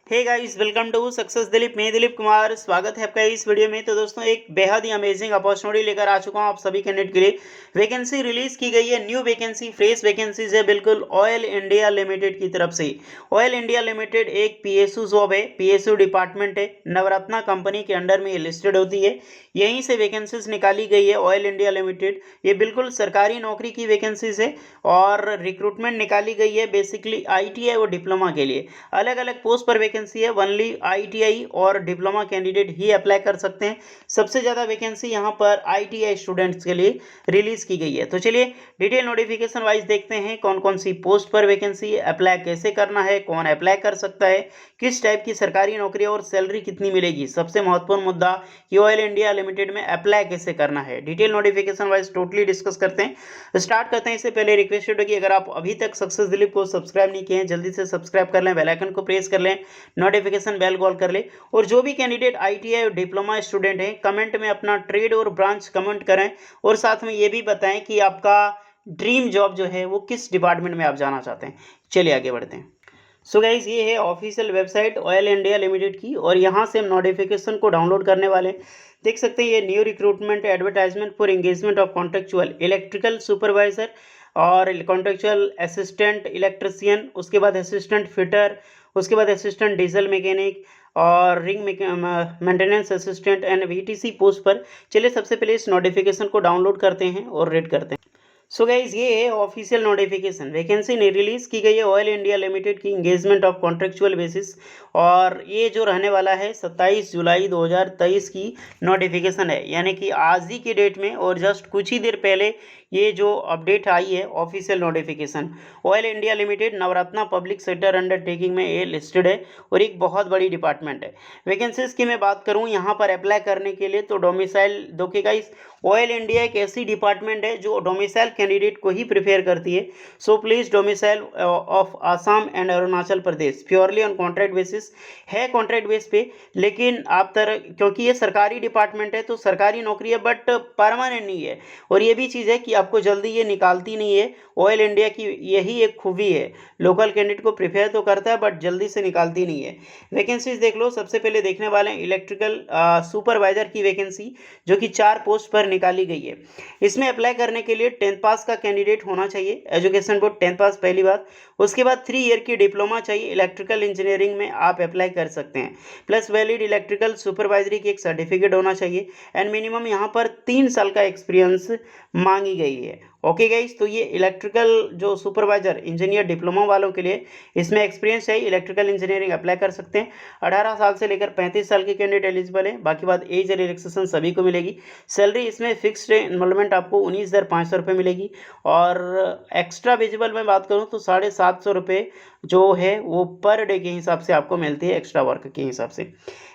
Hey guys, welcome to success Dilip. मैं दिलीप कुमार, स्वागत है आपका इस वीडियो में। तो दोस्तों, एक बेहद ही अमेजिंग अपॉर्चुनिटी लेकर आ चुका हूं आप सभी कैंडिडेट के लिए। वैकेंसी रिलीज की गई है, न्यू वैकेंसी, फ्रेश वैकेंसीज है बिल्कुल ऑयल इंडिया लिमिटेड की तरफ से। ऑयल इंडिया लिमिटेड एक पीएसयू जॉब है, पीएसयू डिपार्टमेंट है, नवरत्ना कंपनी के अंडर में ये लिस्टेड होती है। यहीं से वैकेंसीज निकाली गई है ऑयल इंडिया लिमिटेड। ये बिल्कुल सरकारी नौकरी की वैकेंसीज है और रिक्रूटमेंट निकाली गई है बेसिकली आईटीआई और डिप्लोमा के लिए। अलग अलग पोस्ट पर वैकेंसी है, ओनली आईटीआई और डिप्लोमा कैंडिडेट ही अप्लाई कर सकते हैं। सबसे ज़्यादा वैकेंसी यहाँ पर आईटीआई स्टूडेंट्स के लिए रिलीज की गई है। तो चलिए डिटेल नोटिफिकेशन वाइज देखते हैं कौन कौन सी पोस्ट पर वैकेंसी है, अप्लाई कैसे करना है, कौन अप्लाई कर सकता है, किस टाइप की सरकारी नौकरी और सैलरी कितनी मिलेगी। सबसे महत्वपूर्ण मुद्दा कि ऑयल इंडिया लिमिटेड में अप्लाई कैसे करना है, detail notification wise totally discuss करते हैं। स्टार्ट करते हैं। इससे पहले रिक्वेस्ट है कि अगर आप अभी तक सक्सेस दिलीप को सब्सक्राइब नहीं किए हैं, जल्दी से सब्सक्राइब कर लें, बेल आइकन को प्रेस कर लें, नोटिफिकेशन बेल कॉल कर ले। और जो भी कैंडिडेट आईटीआई और डिप्लोमा स्टूडेंट हैं, कमेंट में अपना ट्रेड और ब्रांच कमेंट करें और साथ में ये भी बताएं कि आपका ड्रीम जॉब जो है वो किस डिपार्टमेंट में आप जाना चाहते हैं। चलिए आगे बढ़ते हैं। सो गाइज, ये है official website oil India limited की और यहाँ से हम नोटिफिकेशन को डाउनलोड करने वाले हैं। देख सकते हैं ये new recruitment advertisement for engagement of contractual electrical supervisor और कॉन्ट्रेक्चुअल असिस्टेंट इलेक्ट्रिशियन, उसके बाद असिस्टेंट फिटर, उसके बाद असिस्टेंट डीजल मैकेनिक और ring maintenance assistant and VTC post पर। चलिए सबसे पहले इस नोटिफिकेशन को डाउनलोड करते हैं और रीड करते हैं। सो गाइज, ये है ऑफिशियल नोटिफिकेशन। वैकेंसी ने रिलीज की गई है ऑयल इंडिया लिमिटेड की इंगेजमेंट ऑफ कॉन्ट्रेक्चुअल बेसिस और ये जो रहने वाला है 27 जुलाई 2023 की नोटिफिकेशन है, यानी कि आज ही की डेट में और जस्ट कुछ ही देर पहले ये जो अपडेट आई है official notification. Oil India limited Navratna public sector undertaking में ये लिस्टेड है और एक बहुत बड़ी डिपार्टमेंट है। वैकेंसीज की मैं बात करूँ यहाँ पर अप्लाई करने के लिए, तो डोमिसाइल देखिएगा, इस ऑयल इंडिया एक ऐसी डिपार्टमेंट है जो डोमिसाइल कैंडिडेट को ही प्रिफेयर करती है। So please domicile of Assam and Arunachal Pradesh, purely on contract basis है, कॉन्ट्रैक्ट बेस पे। लेकिन आप क्योंकि ये सरकारी डिपार्टमेंट है तो सरकारी नौकरी है बट परमानेंट नहीं है। और ये भी चीज़ है कि आपको जल्दी ये निकालती नहीं है। ऑयल इंडिया की यही एक खूबी है, लोकल कैंडिडेट को प्रिफेयर तो करता है बट जल्दी से निकालती नहीं है। वैकेंसीज देख लो। सबसे पहले देखने वाले हैं इलेक्ट्रिकल सुपरवाइजर की वैकेंसी, जो कि 4 पोस्ट पर निकाली गई है। इसमें अप्लाई करने के लिए 10th पास का कैंडिडेट होना चाहिए, एजुकेशन बोर्ड 10th पास पहली बात। उसके बाद 3 ईयर की डिप्लोमा चाहिए, इलेक्ट्रिकल इंजीनियरिंग में आप अप्लाई कर सकते हैं। प्लस वैलिड इलेक्ट्रिकल सुपरवाइजरी की एक सर्टिफिकेट होना चाहिए एंड मिनिमम यहाँ पर 3 साल का एक्सपीरियंस मांगी गई है। ओके गाइस, तो ये इलेक्ट्रिकल जो सुपरवाइजर इंजीनियर डिप्लोमा वालों के लिए इसमें एक्सपीरियंस है, इलेक्ट्रिकल इंजीनियरिंग अप्लाई कर सकते हैं। 18 साल से लेकर 35 साल के कैंडिडेट एलिजिबल है। बाकी बात एज रिलैक्सेशन सभी को मिलेगी। सैलरी इसमें फिक्स्ड इनरोलमेंट आपको 19,500 रुपये मिलेगी और एक्स्ट्रा विजिबल में बात करूँ तो 750 रुपये जो है वो पर डे के हिसाब से आपको मिलती है, एक्स्ट्रा वर्क के हिसाब से।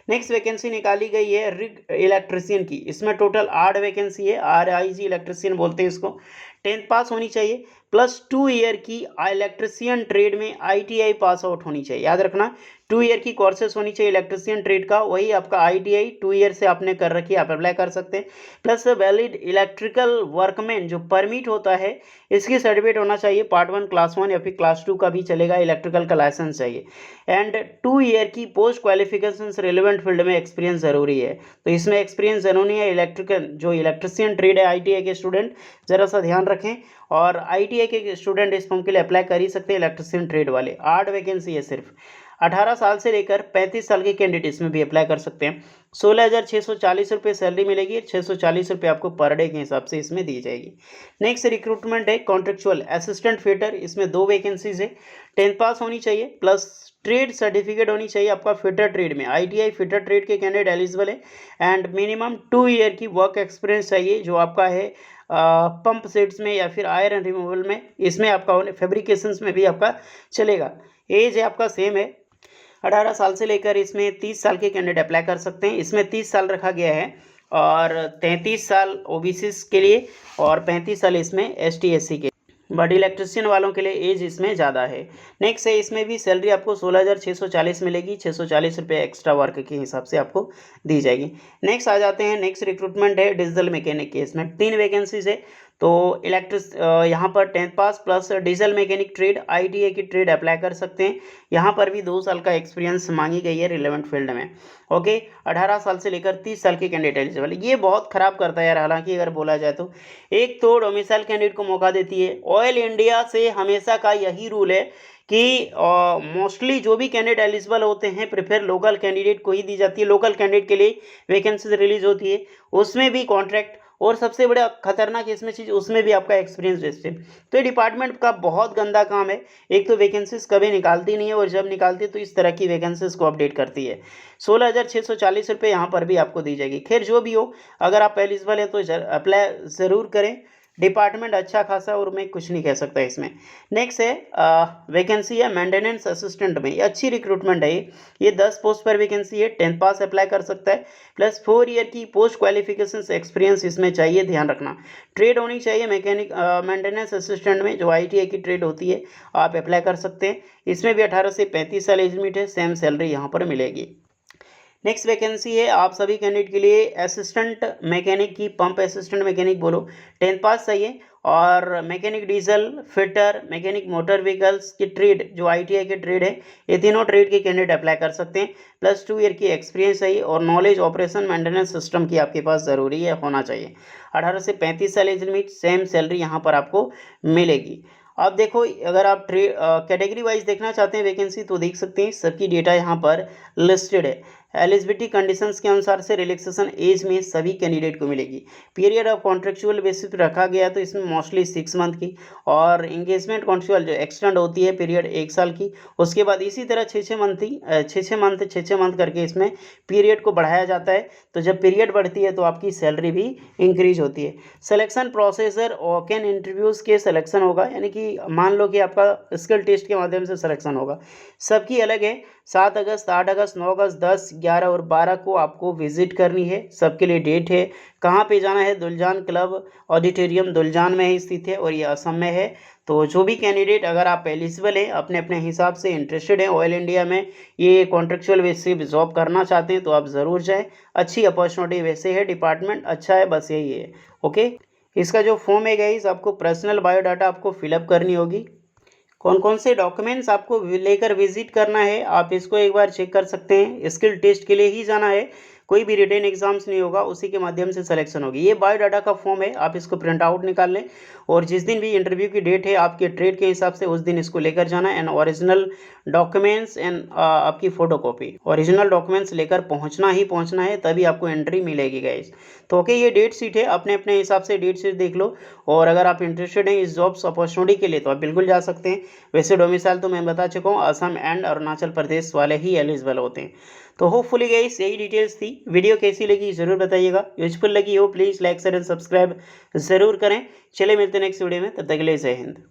नेक्स्ट वैकेंसी निकाली गई है रिग इलेक्ट्रिशियन की। इसमें टोटल 8 वैकेंसी है, RIG इलेक्ट्रिशियन बोलते हैं इसको। 10th पास होनी चाहिए प्लस 2 ईयर की इलेक्ट्रिशियन ट्रेड में ITI पास आउट होनी चाहिए। याद रखना 2 ईयर की कोर्सेस होनी चाहिए इलेक्ट्रिशियन ट्रेड का, वही आपका ITI 2 ईयर से आपने कर रखी है, आप अप्लाई कर सकते हैं। प्लस वैलिड इलेक्ट्रिकल वर्कमैन जो परमिट होता है इसकी सर्टिफिकेट होना चाहिए, पार्ट 1 क्लास 1 या फिर क्लास 2 का भी चलेगा, इलेक्ट्रिकल का लाइसेंस चाहिए। एंड 2 ईयर की पोस्ट क्वालिफिकेशन रिलेवेंट फील्ड में एक्सपीरियंस जरूरी है, तो इसमें एक्सपीरियंस जरूरी है। इलेक्ट्रिकल जो इलेक्ट्रिशियन ट्रेड है ITI के स्टूडेंट जरा सा ध्यान रखें, और ITI के स्टूडेंट इस फॉर्म के लिए अप्लाई कर ही सकते हैं, इलेक्ट्रिशियन ट्रेड वाले। 8 वैकेंसी है सिर्फ। 18 साल से लेकर 35 साल के कैंडिडेट इसमें भी अप्लाई कर सकते हैं। 16,640 रुपये सैलरी मिलेगी, 640 रुपये आपको पर डे के हिसाब से इसमें दी जाएगी। नेक्स्ट रिक्रूटमेंट है कॉन्ट्रेक्चुअल असिस्टेंट फिटर। इसमें 2 वैकेंसीज है। 10th पास होनी चाहिए प्लस ट्रेड सर्टिफिकेट होनी चाहिए आपका फिटर ट्रेड में, ITI फिटर ट्रेड के कैंडिडेट एलिजिबल है। एंड मिनिमम 2 ईयर की वर्क एक्सपीरियंस चाहिए जो आपका है पंप सेट्स में या फिर आयरन रिमूवल में, इसमें आपका फैब्रिकेशंस में भी आपका चलेगा। एज है आपका सेम है, 18 साल से लेकर इसमें 30 साल के कैंडिडेट अप्लाई कर सकते हैं। इसमें 30 साल रखा गया है और 33 साल OBCs के लिए और 35 साल इसमें ST SC के, बट इलेक्ट्रिशियन वालों के लिए एज इसमें ज़्यादा है। नेक्स्ट है, इसमें भी सैलरी आपको 16,640 मिलेगी, 640 रुपये एक्स्ट्रा वर्क के हिसाब से आपको दी जाएगी। नेक्स्ट आ जाते हैं, नेक्स्ट रिक्रूटमेंट है डीजल मैकेनिक के। इसमें 3 वैकेंसीज है। तो यहाँ पर 10th pass plus diesel mechanic trade ITI की ट्रेड अप्लाई कर सकते हैं। यहाँ पर भी 2 साल का एक्सपीरियंस मांगी गई है रिलेवेंट फील्ड में। ओके, 18 साल से लेकर 30 साल के कैंडिडेट एलिजिबल। ये बहुत खराब करता है यार, हालांकि अगर बोला जाए तो एक तो डोमिसाइल कैंडिडेट को मौका देती है। ऑयल इंडिया से हमेशा का यही रूल है कि मोस्टली जो भी कैंडिडेट एलिजिबल होते हैं प्रेफर लोकल कैंडिडेट को ही दी जाती है। लोकल कैंडिडेट के लिए वैकेंसीज रिलीज होती है, उसमें भी कॉन्ट्रैक्ट, और सबसे बड़ा खतरनाक इसमें चीज़ उसमें भी आपका एक्सपीरियंस बेस्ड है। तो ये डिपार्टमेंट का बहुत गंदा काम है। एक तो वैकेंसीज कभी निकालती नहीं है, और जब निकालती है तो इस तरह की वैकेंसीज को अपडेट करती है। 16,640 रुपये यहाँ पर भी आपको दी जाएगी। खैर जो भी हो, अगर आप एलिजिबल हैं तो अप्लाई ज़रूर करें। डिपार्टमेंट अच्छा खासा, और मैं कुछ नहीं कह सकता इसमें। नेक्स्ट है वैकेंसी है मेंटेनेंस असिस्टेंट में। ये अच्छी रिक्रूटमेंट है। ये 10 पोस्ट पर वैकेंसी है। 10th पास अप्लाई कर सकता है, प्लस 4 ईयर की पोस्ट क्वालिफिकेशन एक्सपीरियंस इसमें चाहिए, ध्यान रखना। ट्रेड होनी चाहिए मैकेनिक मेंटेनेंस असिस्टेंट में, जो ITI की ट्रेड होती है, आप अप्लाई कर सकते हैं। इसमें भी 18 से 35 साल एज लिमिट है। सेम सैलरी यहाँ पर मिलेगी। नेक्स्ट वैकेंसी है आप सभी कैंडिडेट के लिए असिस्टेंट मैकेनिक की, पंप असिस्टेंट मैकेनिक बोलो। 10th पास चाहिए, और mechanic diesel, fitter, mechanic motor vehicles की ट्रेड जो ITI के ट्रेड है, ये तीनों ट्रेड के कैंडिडेट अप्लाई कर सकते हैं। प्लस 2 ईयर की एक्सपीरियंस चाहिए, और नॉलेज ऑपरेशन मेंटेनेंस सिस्टम की आपके पास ज़रूरी है, होना चाहिए। 18 से 35 साल एज लिमिट, सेम सैलरी यहाँ पर आपको मिलेगी। अब देखो, अगर आप कैटेगरी वाइज देखना चाहते हैं वैकेंसी तो देख सकते हैं, सबकी डेटा यहाँ पर लिस्टेड है। एलिजिबिलिटी कंडीशंस के अनुसार से रिलैक्सेशन एज में सभी कैंडिडेट को मिलेगी। पीरियड ऑफ कॉन्ट्रेक्चुअल बेसिस पर रखा गया, तो इसमें मोस्टली 6 मंथ की, और इंगेजमेंट कॉन्ट्रेक्चुअल जो एक्सटेंड होती है पीरियड 1 साल की, उसके बाद इसी तरह 6 मंथ करके इसमें पीरियड को बढ़ाया जाता है। तो जब पीरियड बढ़ती है तो आपकी सैलरी भी इंक्रीज होती है। सिलेक्शन प्रोसेसर ओकेन इंटरव्यूज़ के सिलेक्शन होगा, यानी कि मान लो कि आपका स्किल टेस्ट के माध्यम से सिलेक्शन होगा। सबकी अलग है। 7 अगस्त, 8 अगस्त, 9 अगस्त, 10, 11 और 12 को आपको विजिट करनी है। सबके लिए डेट है। कहाँ पे जाना है? दुल्जान क्लब ऑडिटोरियम दुल्जान में ही स्थित है, और ये असम में है। तो जो भी कैंडिडेट, अगर आप एलिजिबल हैं, अपने अपने हिसाब से इंटरेस्टेड हैं ऑयल इंडिया में, ये कॉन्ट्रेक्चुअल बेसिस पे जॉब करना चाहते हैं, तो आप ज़रूर जाएँ। अच्छी अपॉर्चुनिटी वैसे है, डिपार्टमेंट अच्छा है, बस यही है। ओके, इसका जो फॉर्म है गाइस, आपको पर्सनल बायोडाटा आपको फिलअप करनी होगी। कौन कौन से डॉक्यूमेंट्स आपको लेकर विजिट करना है, आप इसको एक बार चेक कर सकते हैं। स्किल टेस्ट के लिए ही जाना है, कोई भी रिटन एग्जाम्स नहीं होगा, उसी के माध्यम से सिलेक्शन होगी। ये बायोडाटा का फॉर्म है, आप इसको प्रिंट आउट निकाल लें, और जिस दिन भी इंटरव्यू की डेट है आपके ट्रेड के हिसाब से, उस दिन इसको लेकर जाना। एंड ओरिजिनल डॉक्यूमेंट्स एंड आपकी फ़ोटोकॉपी, ओरिजिनल डॉक्यूमेंट्स लेकर पहुंचना ही पहुंचना है, तभी आपको एंट्री मिलेगी गाइस। तो ओके, ये डेट शीट है, अपने अपने हिसाब से डेट शीट देख लो। और अगर आप इंटरेस्टेड हैं इस जॉब्स अपॉर्चुनिटी के लिए, तो आप बिल्कुल जा सकते हैं। वैसे डोमिसाइल तो मैं बता चुका हूँ, असम एंड अरुणाचल प्रदेश वाले ही एलिजिबल होते हैं। तो होपफुली गाइस यही डिटेल्स थी। वीडियो कैसी लगी ज़रूर बताइएगा। यूजफुल लगी हो please like share and subscribe ज़रूर करें। चले मिलते हैं नेक्स्ट वीडियो में, तब तक के लिए जय हिंद।